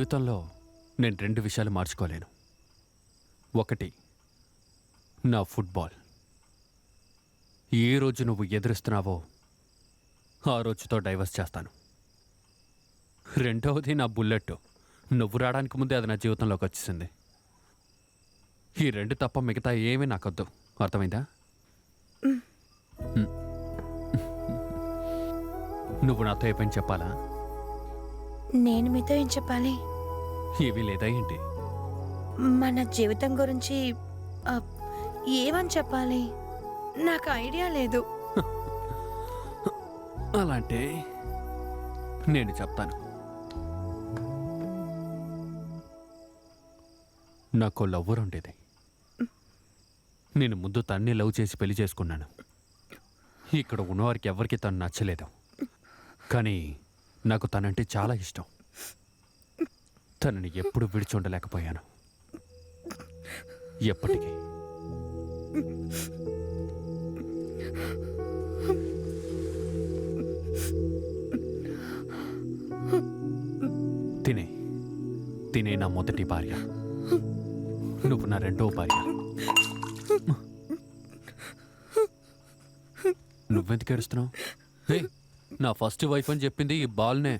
జీవితంలో నేను రెండు విషయాలు మార్చుకోలేను. ఒకటి నా ఫుట్బాల్. ఏ రోజు నువ్వు ఎదురిస్తున్నావో ఆ రోజుతో డైవర్స్ చేస్తాను. రెండవది నా బుల్లెట్. నువ్వు రావడానికి ముందే అది నా జీవితంలోకి వచ్చేసింది. ఈ రెండు తప్ప మిగతా ఏమీ నాకొద్దు. అర్థమైందా? నువ్వు నాతో ఏ పని చెప్పాలా? నేను మీతో ఏం చెప్పాలి? ఏమీ లేదా ఏంటి? మన జీవితం గురించి ఆ, ఏమని చెప్పాలి? నాకు ఐడియా లేదు. అలాంటే నేను చెప్తాను. నాకు లవ్వర్ ఉండేది. నేను ముందు తన్ని లవ్ చేసి పెళ్లి చేసుకున్నాను. ఇక్కడ ఉన్నవారికి ఎవరికి తను నచ్చలేదు. కానీ నాకు తనంటే చాలా ఇష్టం. తనని ఎప్పుడు విడిచి ఉండలేకపోయాను. ఎప్పటికీ. తినే నా మొదటి భార్య. నువ్వు నా రెండో భార్య. నువ్వెందుకు ఏడుస్తున్నావు? హే, నా ఫస్ట్ వైఫ్ అని చెప్పింది ఈ బాల్నే.